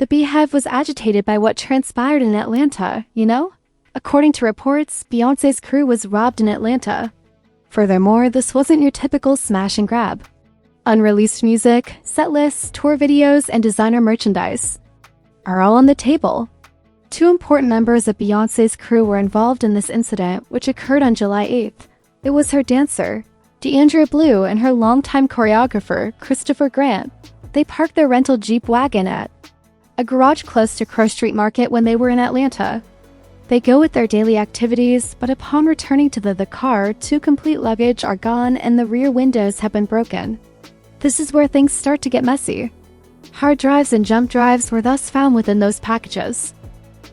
The Beehive was agitated by what transpired in Atlanta, you know? According to reports, Beyoncé's crew was robbed in Atlanta. Furthermore, this wasn't your typical smash and grab. Unreleased music, set lists, tour videos, and designer merchandise are all on the table. Two important members of Beyoncé's crew were involved in this incident, which occurred on July 8th. It was her dancer, D'Andrea Blue, and her longtime choreographer, Christopher Grant. They parked their rental Jeep wagon at a garage close to Crow Street Market when they were in Atlanta. They go with their daily activities, but upon returning to the car, two complete luggage are gone and the rear windows have been broken. This is where things start to get messy. Hard drives and jump drives were thus found within those packages.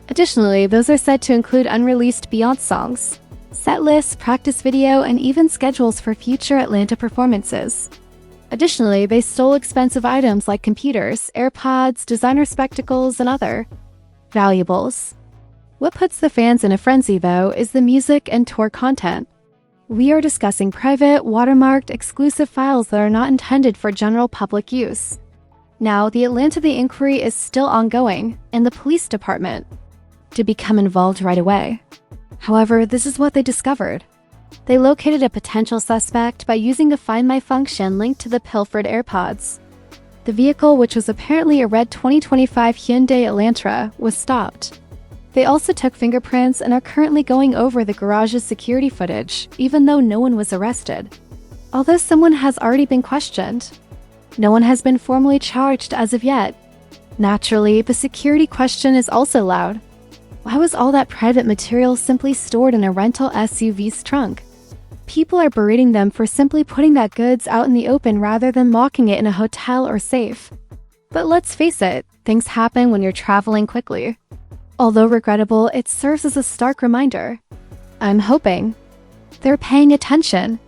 Additionally, those are said to include unreleased Beyoncé songs, set lists, practice video, and even schedules for future Atlanta performances. Additionally, they stole expensive items like computers, AirPods, designer spectacles, and other valuables. What puts the fans in a frenzy, though, is the music and tour content. We are discussing private, watermarked, exclusive files that are not intended for general public use. Now, the Atlanta inquiry is still ongoing, and the police department to become involved right away. However, this is what they discovered. They located a potential suspect by using the Find My function linked to the pilfered AirPods. The vehicle, which was apparently a red 2025 Hyundai Elantra, was stopped. They also took fingerprints and are currently going over the garage's security footage, even though no one was arrested. Although someone has already been questioned, no one has been formally charged as of yet. Naturally, the security question is also loud. Why was all that private material simply stored in a rental SUV's trunk? People are berating them for simply putting that goods out in the open rather than locking it in a hotel or safe. But let's face it, things happen when you're traveling quickly. Although regrettable, it serves as a stark reminder. I'm hoping they're paying attention.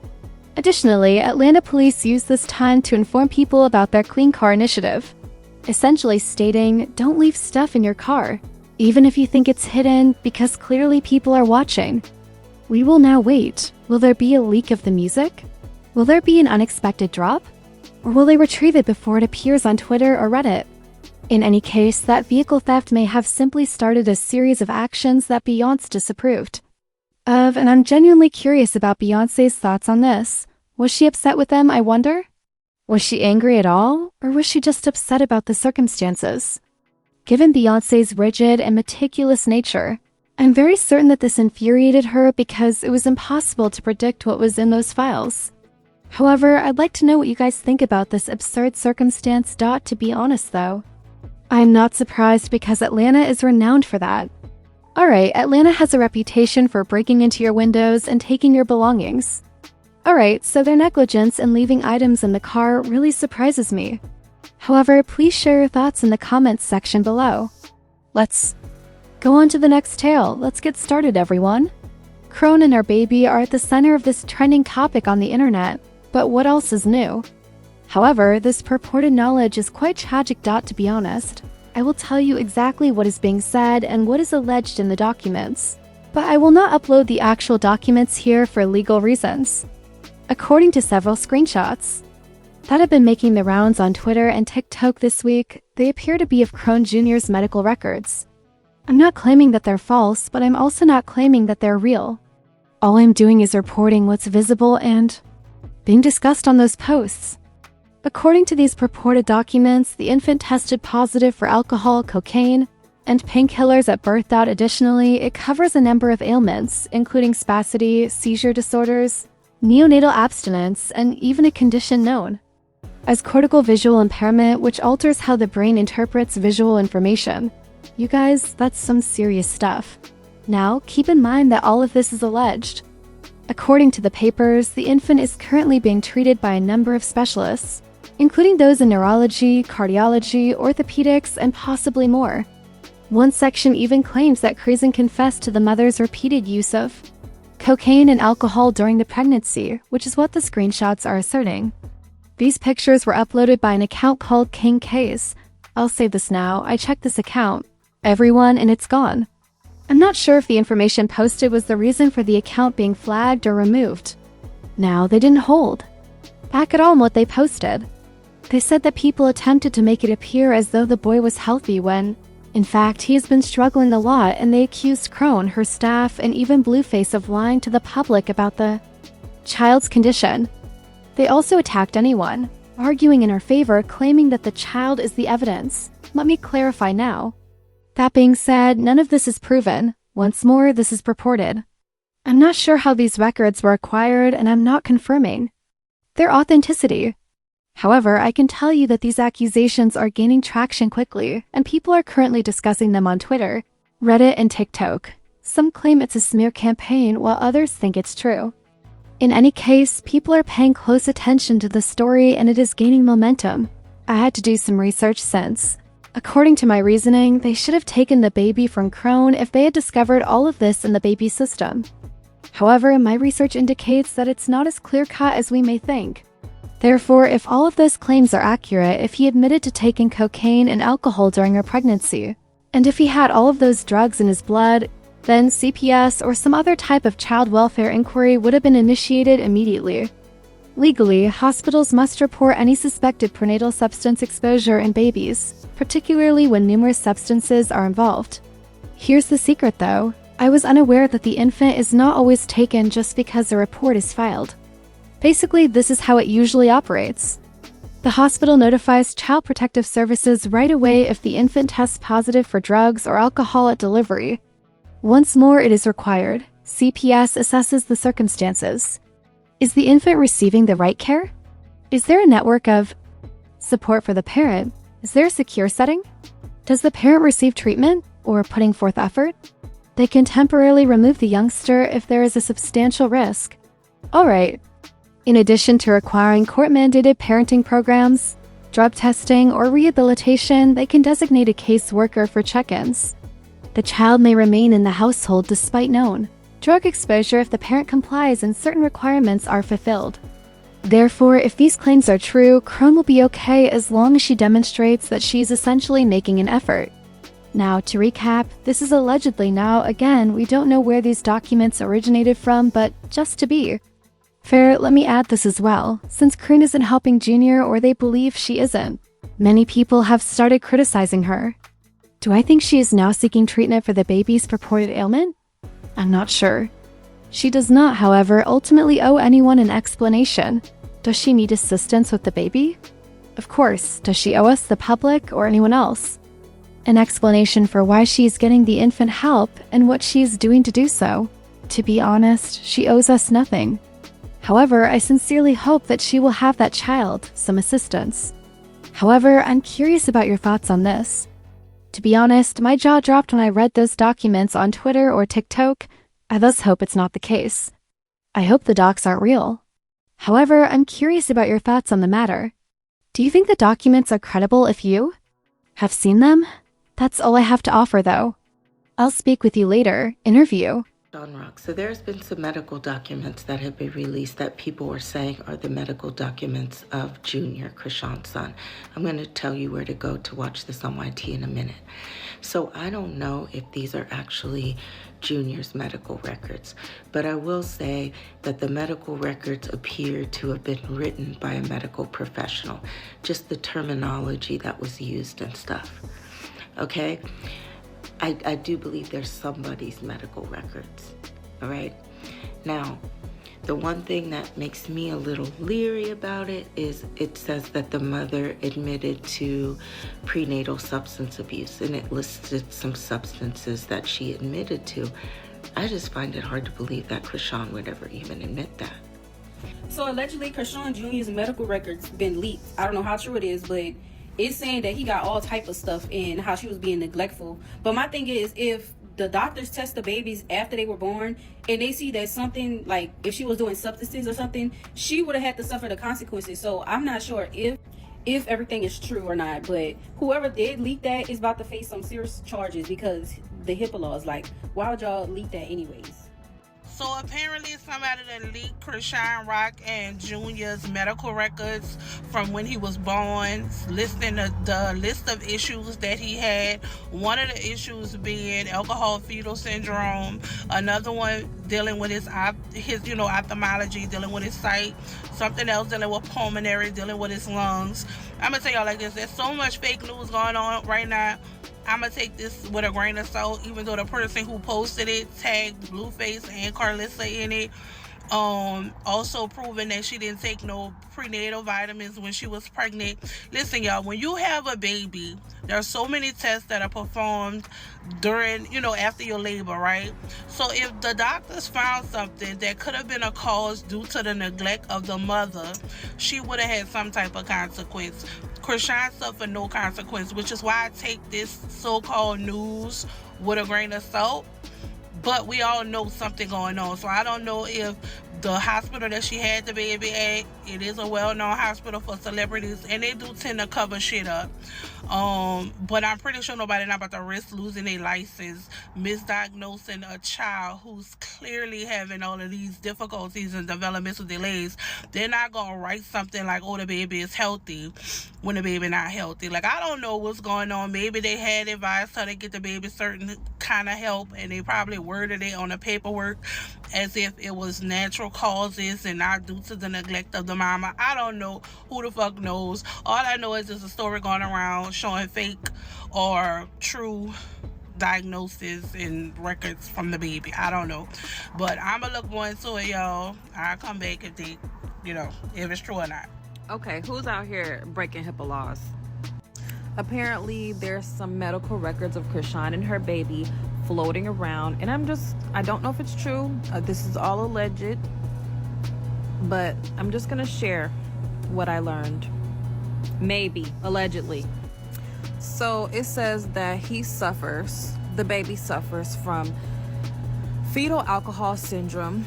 Additionally, Atlanta police used this time to inform people about their Clean Car initiative, essentially stating, don't leave stuff in your car, even if you think it's hidden, because clearly people are watching. We will now wait. Will there be a leak of the music? Will there be an unexpected drop? Or will they retrieve it before it appears on Twitter or Reddit? In any case, that vehicle theft may have simply started a series of actions that Beyoncé disapproved of, and I'm genuinely curious about Beyoncé's thoughts on this. Was she upset with them, I wonder? Was she angry at all, or was she just upset about the circumstances? Given Beyoncé's rigid and meticulous nature, I'm very certain that this infuriated her because it was impossible to predict what was in those files. However, I'd like to know what you guys think about this absurd circumstance. To be honest though, I'm not surprised because Atlanta is renowned for that. Alright, Atlanta has a reputation for breaking into your windows and taking your belongings. Alright, so their negligence in leaving items in the car really surprises me. However, please share your thoughts in the comments section below. Let's go on to the next tale. Let's get started, everyone. Crone and her baby are at the center of this trending topic on the internet, but what else is new? However, this purported knowledge is quite tragic. To be honest, I will tell you exactly what is being said and what is alleged in the documents, but I will not upload the actual documents here for legal reasons. According to several screenshots that have been making the rounds on Twitter and TikTok this week, they appear to be of Chrisean Jr.'s medical records. I'm not claiming that they're false, but I'm also not claiming that they're real. All I'm doing is reporting what's visible and being discussed on those posts. According to these purported documents, the infant tested positive for alcohol, cocaine, and painkillers at birth. Additionally, it covers a number of ailments, including spasticity, seizure disorders, neonatal abstinence, and even a condition known as cortical visual impairment, which alters how the brain interprets visual information. You guys, that's some serious stuff. Now, keep in mind that all of this is alleged. According to the papers, the infant is currently being treated by a number of specialists, including those in neurology, cardiology, orthopedics, and possibly more. One section even claims that Chrisean confessed to the mother's repeated use of cocaine and alcohol during the pregnancy, which is what the screenshots are asserting. These pictures were uploaded by an account called King K's. I'll say this now, I checked this account, everyone, and it's gone. I'm not sure if the information posted was the reason for the account being flagged or removed. Now, they didn't hold back at all on what they posted. They said that people attempted to make it appear as though the boy was healthy when, in fact, he has been struggling a lot, and they accused Crone, her staff, and even Blueface of lying to the public about the child's condition. They also attacked anyone, arguing in her favor, claiming that the child is the evidence. Let me clarify now. That being said, none of this is proven. Once more, this is purported. I'm not sure how these records were acquired, and I'm not confirming their authenticity. However, I can tell you that these accusations are gaining traction quickly, and people are currently discussing them on Twitter, Reddit, and TikTok. Some claim it's a smear campaign, while others think it's true. In any case, people are paying close attention to the story, and it is gaining momentum. I had to do some research since, according to my reasoning, they should have taken the baby from Crone if they had discovered all of this in the baby system. However, my research indicates that it's not as clear-cut as we may think. Therefore, if all of those claims are accurate, if he admitted to taking cocaine and alcohol during her pregnancy, and if he had all of those drugs in his blood, then CPS or some other type of child welfare inquiry would have been initiated immediately. Legally, hospitals must report any suspected prenatal substance exposure in babies, particularly when numerous substances are involved. Here's the secret though. I was unaware that the infant is not always taken just because a report is filed. Basically, this is how it usually operates. The hospital notifies Child Protective Services right away if the infant tests positive for drugs or alcohol at delivery. Once more, it is required. CPS assesses the circumstances. Is the infant receiving the right care? Is there a network of support for the parent? Is there a secure setting? Does the parent receive treatment or putting forth effort? They can temporarily remove the youngster if there is a substantial risk. Alright. In addition to requiring court-mandated parenting programs, drug testing, or rehabilitation, they can designate a caseworker for check-ins. The child may remain in the household despite known drug exposure if the parent complies and certain requirements are fulfilled. Therefore, if these claims are true, Crone will be okay as long as she demonstrates that she is essentially making an effort. Now, to recap, this is allegedly. Now, again, we don't know where these documents originated from, but just to be fair, let me add this as well. Since Chrisean isn't helping Jr., or they believe she isn't, many people have started criticizing her. Do I think she is now seeking treatment for the baby's purported ailment? I'm not sure. She does not, however, ultimately owe anyone an explanation. Does she need assistance with the baby? Of course. Does she owe us, the public, or anyone else an explanation for why she is getting the infant help and what she is doing to do so? To be honest, she owes us nothing. However, I sincerely hope that she will have that child, some assistance. However, I'm curious about your thoughts on this. To be honest, my jaw dropped when I read those documents on Twitter or TikTok. I thus hope it's not the case. I hope the docs aren't real. However, I'm curious about your thoughts on the matter. Do you think the documents are credible if you have seen them? That's all I have to offer though. I'll speak with you later. Interview. On Rock. So there's been some medical documents that have been released that people were saying are the medical documents of Jr., Chrisean's son. I'm going to tell you where to go to watch this on YT in a minute. So I don't know if these are actually Jr.'s medical records, but I will say that the medical records appear to have been written by a medical professional, just the terminology that was used and stuff. Okay? I do believe there's somebody's medical records, all right? Now, the one thing that makes me a little leery about it is it says that the mother admitted to prenatal substance abuse, and it listed some substances that she admitted to. I just find it hard to believe that Chrisean would ever even admit that. So allegedly, Chrisean Jr.'s medical records been leaked. I don't know how true it is, but it's saying that he got all type of stuff and how she was being neglectful. But my thing is, if the doctors test the babies after they were born and they see that something, like if she was doing substances or something, she would have had to suffer the consequences. So I'm not sure if everything is true or not, but whoever did leak that is about to face some serious charges because the HIPAA laws. Like, why would y'all leak that anyways? So apparently somebody that leaked Chrisean Rock and Jr.'s medical records from when he was born, listing the list of issues that he had. One of the issues being alcohol fetal syndrome, another one dealing with his ophthalmology, dealing with his sight, something else dealing with pulmonary, dealing with his lungs. I'm gonna tell y'all like this, there's so much fake news going on right now. I'm gonna take this with a grain of salt, even though the person who posted it tagged Blueface and Carlissa in it. Also proving that she didn't take no prenatal vitamins when she was pregnant. Listen, y'all, when you have a baby, there are so many tests that are performed during, after your labor, right? So if the doctors found something that could have been a cause due to the neglect of the mother, she would have had some type of consequence. Chrisean suffered no consequence, which is why I take this so-called news with a grain of salt. But we all know something going on. So I don't know if the hospital that she had the baby at, it is a well-known hospital for celebrities, and they do tend to cover shit up. But I'm pretty sure nobody not about to risk losing their license, misdiagnosing a child who's clearly having all of these difficulties and developmental delays. They're not gonna write something like, oh, the baby is healthy, when the baby not healthy. Like, I don't know what's going on. Maybe they had advised her to get the baby certain kind of help, and they probably worded it on the paperwork as if it was natural causes and not due to the neglect of the mama. I don't know. Who the fuck knows? All I know is there's a story going around showing fake or true diagnosis and records from the baby. I don't know. But I'm gonna look more into it, y'all. I'll come back if they, if it's true or not. Okay, who's out here breaking HIPAA laws? Apparently, there's some medical records of Chrisean and her baby floating around, and I don't know if it's true. This is all alleged, but I'm just gonna share what I learned. Maybe, allegedly. So it says that the baby suffers from fetal alcohol syndrome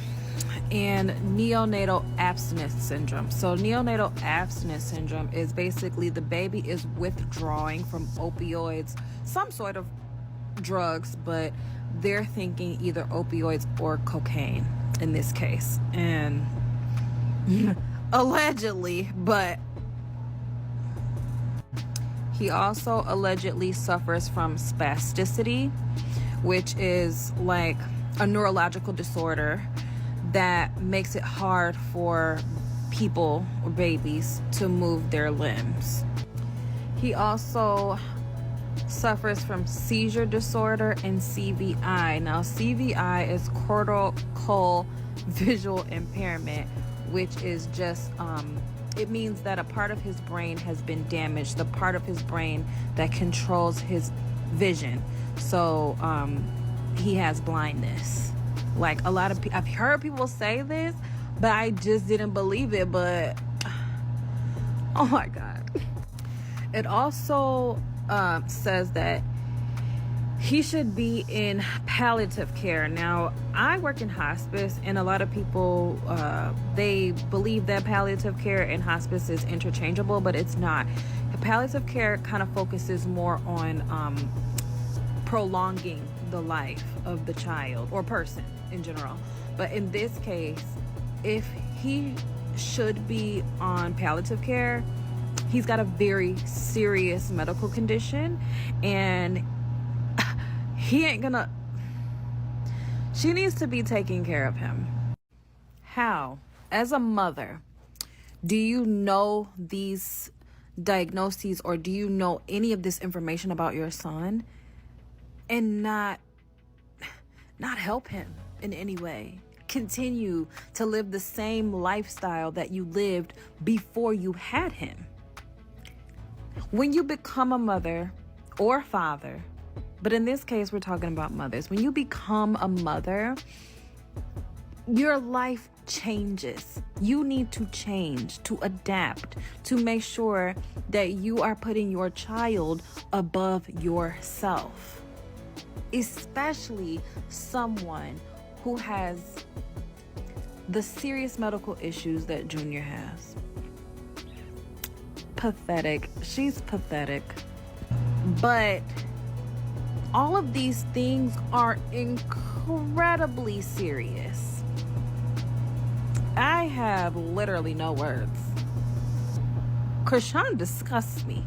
and neonatal abstinence syndrome. So neonatal abstinence syndrome is basically the baby is withdrawing from opioids, some sort of drugs, but they're thinking either opioids or cocaine in this case. And allegedly, but he also allegedly suffers from spasticity, which is like a neurological disorder that makes it hard for people or babies to move their limbs. He also suffers from seizure disorder and CVI. Now, CVI is cortical visual impairment, which is just it means that a part of his brain has been damaged, the part of his brain that controls his vision. So he has blindness. Like, a lot of people, I've heard people say this, but I just didn't believe it. But oh my God. It also says that he should be in palliative care. Now, I work in hospice, and a lot of people, they believe that palliative care and hospice is interchangeable, but it's not. Palliative care kind of focuses more on prolonging the life of the child or person in general. But in this case, if he should be on palliative care, he's got a very serious medical condition, and she needs to be taking care of him. How? As a mother, do you know these diagnoses, or do you know any of this information about your son and not help him in any way? Continue to live the same lifestyle that you lived before you had him. When you become a mother or father, but in this case, we're talking about mothers. When you become a mother, your life changes. You need to change, to adapt, to make sure that you are putting your child above yourself. Especially someone who has the serious medical issues that Junior has. Pathetic. She's pathetic. But All of these things are incredibly serious. I have literally no words. Chrisean disgusts me.